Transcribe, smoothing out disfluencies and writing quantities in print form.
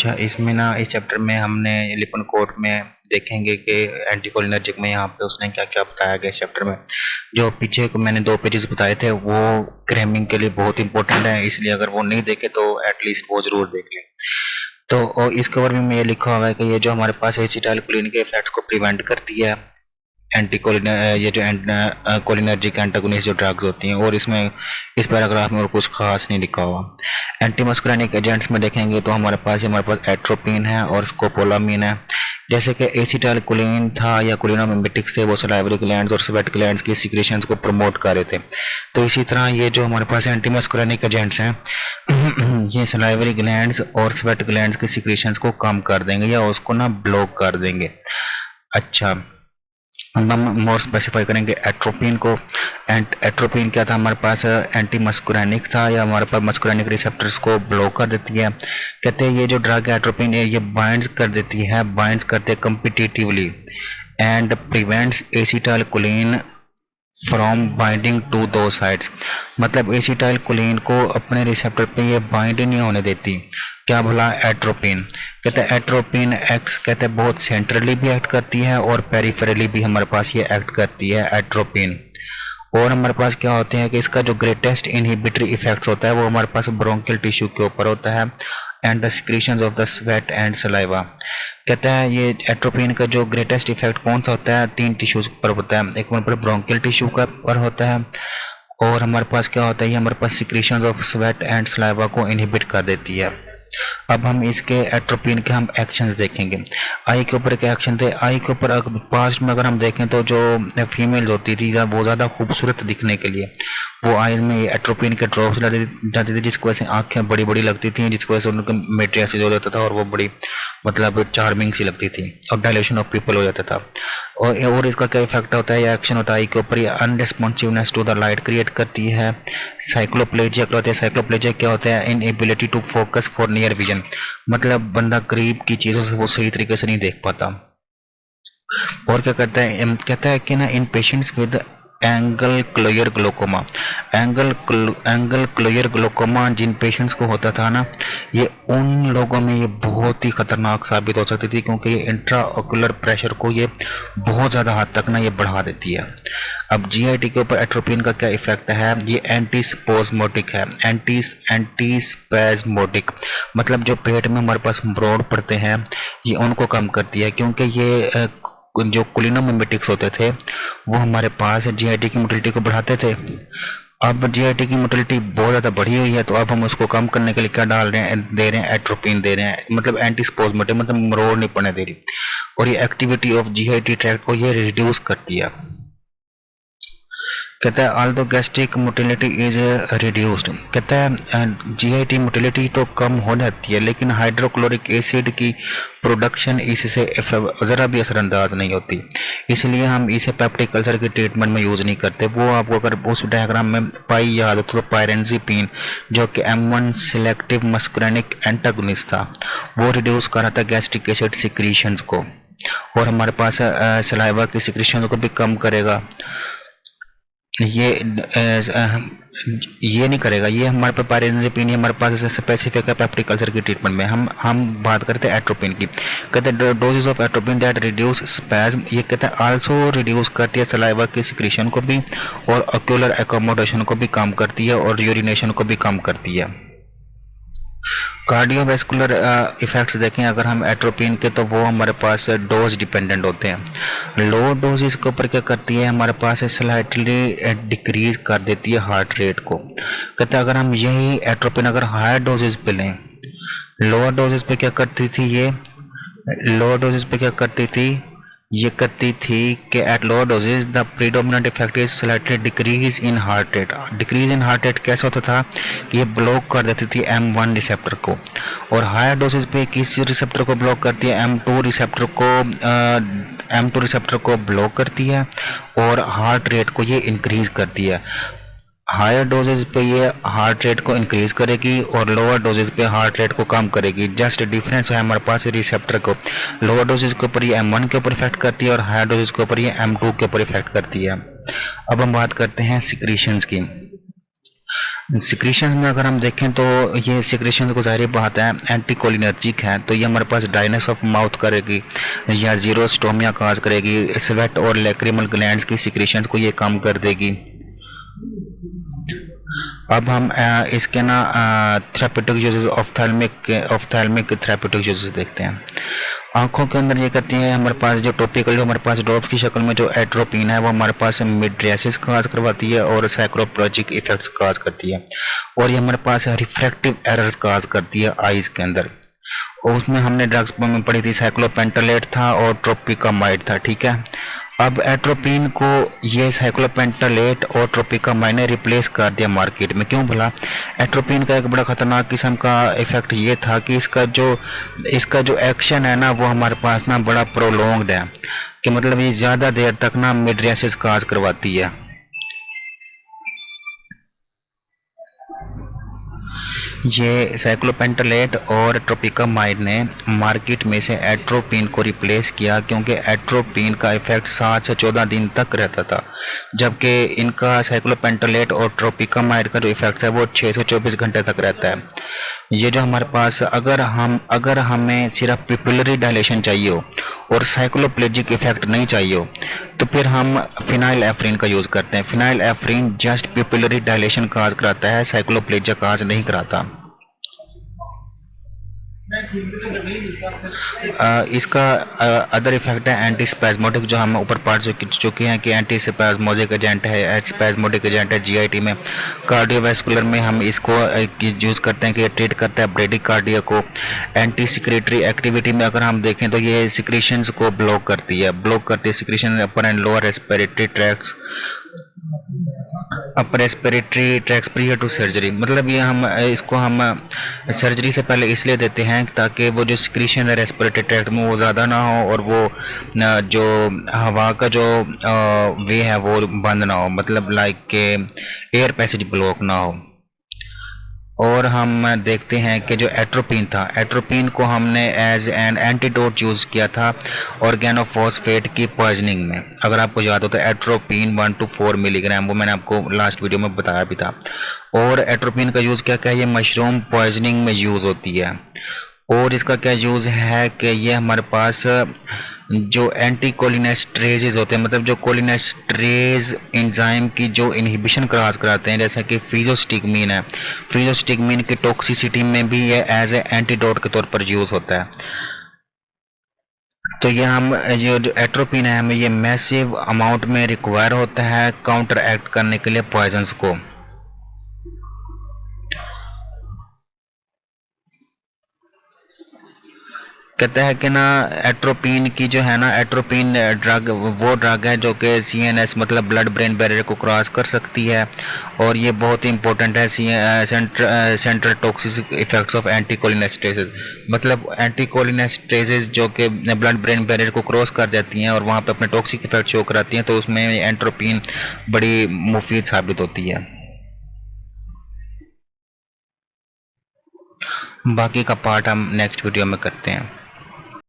अच्छा, इसमें ना इस चैप्टर में हमने लिपिनकोड में देखेंगे कि एंटीकोलिनर्जिक में यहाँ पे उसने क्या क्या बताया गया इस चैप्टर में। जो पीछे को मैंने 2 पेजेस बताए थे वो क्रेमिंग के लिए बहुत इंपॉर्टेंट है, इसलिए अगर वो नहीं देखे तो एटलीस्ट वो जरूर देख लें। तो और इस कवर में ये लिखा हुआ है कि ये जो हमारे पास एसिटाइलकोलिन के इफेक्ट्स को प्रिवेंट करती है, ये जो कोलिनर्जिक एंटागोनिस्ट जो ड्रग्स होती हैं। और इसमें इस पैराग्राफ में और कुछ खास नहीं लिखा हुआ। एंटी मस्कुरानिक एजेंट्स में देखेंगे तो हमारे पास एट्रोपिन है और स्कोपोलामिन है। जैसे कि एसिटाइलकोलिन था या कोलिनोमिमेटिक्स थे, वो सलाइवरी ग्लैंड्स और स्वेट ग्लैंड्स की सिक्रेशंस को प्रमोट कर रहे थे। तो इसी तरह ये जो हमारे पास एंटी मस्कुरानिक एजेंट्स हैं ये सलाइवरी ग्लैंड्स और स्वेट ग्लैंड्स की सिक्रेशंस को कम कर देंगे या उसको ना ब्लॉक कर देंगे। अच्छा, हम मोर स्पेसिफाई करेंगे एट्रोपिन को। एट्रोपिन क्या था हमारे पास, एंटी मस्कुरानिक था या हमारे पास मस्कुरानिक रिसेप्टर्स को ब्लॉक कर देती है। कहते हैं ये जो ड्रग है एट्रोपिन है ये बाइंड्स कर देती है, बाइंड्स करते competitively and prevents acetylcholine from binding to दो साइड्स। मतलब एसिटाइलकोलिन को अपने रिसेप्टर पे ये बाइंड नहीं होने देती। क्या बोला, एट्रोपिन। कहते हैं एट्रोपिन एक्स कहते हैं बहुत सेंट्रली भी एक्ट करती है और पेरिफेरली भी हमारे पास ये एक्ट करती है एट्रोपिन। और हमारे पास क्या होते हैं कि इसका जो ग्रेटेस्ट इनहिबिटरी इफेक्ट्स होता है वो हमारे पास ब्रोंकियल टिश्यू के ऊपर होता है and the secretions of the sweat and saliva. कहते हैं ये एट्रोपिन का जो ग्रेटेस्ट इफेक्ट कौन सा होता है, 3 टिश्यूज पर होता है। एक हमारे पास ब्रोंकियल टिश्यू का पर होता है और हमारे पास क्या होता है, ये हमारे पास secretions of sweat and saliva को इनहिबिट कर देती है। अब हम इसके एट्रोपिन के हम एक्शंस देखेंगे। आई के ऊपर क्या एक्शन थे, आई के ऊपर पास्ट में अगर हम देखें तो जो फीमेल्स होती थी वो ज़्यादा खूबसूरत दिखने के लिए वो आईज में एट्रोपिन के ड्रॉप्स जाती थी, जिसकी वजह से आंखें बड़ी बड़ी लगती थी, जिसकी वजह से उनका मेट्रियासिस हो जाता था और वो बड़ी मतलब चार्मिंग सी लगती थी और डायलेशन ऑफ पीपल हो जाता था। और इसका क्या इफेक्ट होता है, या एक्शन होता है आई के ऊपर, ये unresponsiveness to the light create करती है। साइक्लोप्लेजिया क्या होता है, साइक्लोप्लेजिया क्या होता है, inability to focus for near vision. मतलब बंदा करीब की चीज़ों से वो सही तरीके से नहीं देख पाता। और क्या करता है, कहता है कि ना in patients with angle closure glaucoma, angle closure glaucoma जिन पेशेंट्स को होता था ना, ये उन लोगों में ये बहुत ही खतरनाक साबित हो सकती थी क्योंकि ये इंट्राओकुलर प्रेशर को ये बहुत ज़्यादा हद तक ना ये बढ़ा देती है। अब जीआईटी के ऊपर एट्रोपिन का क्या इफेक्ट है, ये एंटीस्पोस्मोटिक है, एंटीस्पेस्मोटिक मतलब जो पेट में हमारे पास ब्रोड पड़ते हैं ये उनको कम करती है, क्योंकि ये जो कोलिनोमिमेटिक्स होते थे वो हमारे पास जीआईटी की मोटिलिटी को बढ़ाते थे। अब जीआईटी की मोटिलिटी बहुत ज़्यादा बढ़ी हुई है, तो अब हम उसको कम करने के लिए क्या डाल रहे हैं, दे रहे हैं एट्रोपिन दे रहे हैं, मतलब एंटीस्पोस्मोटिक मतलब मरोड़ नहीं पड़ने दे रही। और ये एक्टिविटी ऑफ जीआईटी ट्रैक्ट को ये रिड्यूस करती है। कहता है although gastric motility is reduced, कहता है जीआईटी मोटिलिटी तो कम हो जाती है लेकिन हाइड्रोक्लोरिक एसिड की प्रोडक्शन इससे ज़रा भी असरअंदाज नहीं होती, इसलिए हम इसे पेप्टिक अल्सर के ट्रीटमेंट में यूज़ नहीं करते। वो आपको अगर उस डायग्राम में पाई याद हो तो पायरेंजीपिन जो कि M1 सिलेक्टिव मस्कुरानिक एंटागोनिस्ट था वो रिड्यूस कर रहा था गैस्ट्रिक एसिड सिक्रीशंस को और हमारे पास सलाइवा की सिक्रीशंस को भी कम करेगा। ये नहीं करेगा, ये हमारे पास पायरेंजीपिन हमारे पास स्पेसिफिक है पेप्टिक अल्सर की ट्रीटमेंट में। हम बात करते हैं एट्रोपिन की। कहते हैं doses of atropine that reduce spasm, ये कहते हैं आल्सो रिड्यूस करती है सलाइवा की सिक्रीशन को भी और ऑक्यूलर एकोमोडेशन को भी कम करती है और यूरिनेशन को भी कम करती है। कार्डियोवैस्कुलर इफेक्ट्स देखें अगर हम एट्रोपिन के तो वो हमारे पास डोज डिपेंडेंट होते हैं। लो डोजेस के ऊपर क्या करती है, हमारे पास स्लाइटली डिक्रीज कर देती है हार्ट रेट को। कहते हैं अगर हम यही एट्रोपिन अगर हायर डोजेस पे लें, लोअर डोजेस पे क्या करती थी, ये करती थी कि at lower doses the predominant effect is slightly decrease in heart rate. Decrease in heart rate कैसे होता था कि ये ब्लॉक कर देती थी M1 रिसेप्टर को, और हायर डोजेस पे किस रिसेप्टर को ब्लॉक करती है, M2 रिसेप्टर को ब्लॉक करती है और हार्ट रेट को ये इंक्रीज करती है। हायर डोजेज पे ये हार्ट रेट को इंक्रीज करेगी और लोअर डोजेज पे हार्ट रेट को कम करेगी। जस्ट डिफरेंस है हमारे पास रिसेप्टर को, लोअर डोजेज के ऊपर ये M1 के ऊपर इफेक्ट करती है और हायर डोजेज के ऊपर ये M2 के ऊपर इफेक्ट करती है। अब हम बात करते हैं सिक्रीशंस की। सिक्रीशंस में अगर हम देखें तो ये सिक्रीशंस को ज़ाहिर बात है एंटीकोलिनर्जिक है, तो ये हमारे पास ड्राइनेस ऑफ माउथ करेगी या जीरोस्टोमिया काज करेगी, स्वेट और लैक्रिमल ग्लैंड्स की सिक्रीशंस को ये कम कर देगी। अब हम इसके ना थेरापेटिक यूजेस ऑफ्थेल्मिक थेरापेटिक यूजेस देखते हैं। आंखों के अंदर ये करती है हमारे पास जो टॉपिकल जो हमारे पास ड्रॉप्स की शक्ल में जो एट्रोपिन है वो हमारे पास मिड्रियासिस काज करवाती है और साइक्रोप्रोजिक इफेक्ट्स काज करती है, और ये हमारे पास रिफ्रैक्टिव एरर्स काज करती है आईज के अंदर। और उसमें हमने ड्रग्स में पढ़ी थी, साइक्लोपेंटालेट था और ट्रोपिकामाइड था, ठीक है। अब एट्रोपिन को ये साइक्लोपेंटालेट और ट्रोपिकामाइड ने रिप्लेस कर दिया मार्केट में। क्यों भला? एट्रोपिन का एक बड़ा ख़तरनाक किस्म का इफेक्ट ये था कि इसका जो एक्शन है ना वो हमारे पास ना बड़ा प्रोलॉन्ग्ड है, कि मतलब ये ज़्यादा देर तक ना मिड्रियासिस काज करवाती है। ये साइक्लोपेंटालेट और ट्रोपिकामाइड ने मार्केट में से एट्रोपिन को रिप्लेस किया, क्योंकि एट्रोपिन का इफेक्ट 7 से 14 दिन तक रहता था, जबकि इनका साइक्लोपेंटालेट और ट्रोपिकामाइड का जो इफेक्ट है वो 6 से 24 घंटे तक रहता है। ये जो हमारे पास अगर हमें सिर्फ पिपुलरी डायलेशन चाहिए हो और साइक्लोप्लेजिक इफेक्ट नहीं चाहिए हो तो फिर हम फिनाइल एफ्रीन का यूज़ करते हैं। फिनाइल एफ्रीन जस्ट पिपुलरी डायलेशन काज कराता है, साइक्लोप्लेजिया काज नहीं कराता। इसका अदर इफेक्ट है एंटी स्पैज्मोटिक, जो हम ऊपर पढ़ चुके हैं कि एंटी स्पैज्मोटिक एजेंट है, स्पैज्मोटिक एजेंट है जीआईटी में। कार्डियोवैस्कुलर में हम इसको यूज़ करते हैं कि ट्रीट करता है ब्रेडिकार्डिया को। एंटी सिक्रेटरी एक्टिविटी में अगर हम देखें तो ये सिक्रीशंस को ब्लॉक करती है secretion upper and lower respiratory tracts, upper respiratory tracts prior to surgery. मतलब ये हम इसको सर्जरी से पहले इसलिए देते हैं ताकि वो जो सिक्रीशन है रेस्पिरेटरी ट्रैक्ट में वो ज़्यादा ना हो और वो जो हवा का जो वे है वो बंद ना हो, मतलब लाइक के एयर पैसेज ब्लॉक ना हो। और हम देखते हैं कि जो एट्रोपिन था, एट्रोपिन को हमने एज एन एंटीडोट यूज़ किया था ऑर्गेनोफॉस्फेट की पॉइजनिंग में। अगर आपको याद हो तो एट्रोपिन 1 to 4 मिलीग्राम, वो मैंने आपको लास्ट वीडियो में बताया भी था। और एट्रोपिन का यूज़ क्या क्या है, ये मशरूम पॉइजनिंग में यूज़ होती है। और इसका क्या यूज़ है कि ये हमारे पास जो एंटीकोलिनेस्ट्रेजेस होते हैं, मतलब जो कोलिनेस्ट्रेज एंजाइम की जो इनहिबिशन कराते हैं, जैसा कि फिजोस्टिगमिन है, फिजोस्टिगमिन की टॉक्सिसिटी में भी ये एज ए एंटीडोट के तौर पर यूज़ होता है। तो ये जो एट्रोपिन है हमें ये मैसिव अमाउंट में रिक्वायर होता है काउंटर एक्ट करने के लिए पॉइजन्स को। कहता है कि ना एट्रोपिन की जो है ना, एट्रोपिन ड्रग वो ड्रग है जो कि सीएनएस मतलब ब्लड ब्रेन बैरियर को क्रॉस कर सकती है, और ये बहुत ही इंपॉर्टेंट है सेंट्रल टॉक्सिक इफेक्ट्स ऑफ एंटीकोलिनेस्टेसिस। मतलब एंटीकोलिनेस्टेसिस जो कि ब्लड ब्रेन बैरियर को क्रॉस कर जाती हैं और वहाँ पे अपने टॉक्सिक इफेक्ट शो कराती हैं, तो उसमें एट्रोपिन बड़ी मुफीद साबित होती है। बाकी का पार्ट हम नेक्स्ट वीडियो में करते हैं।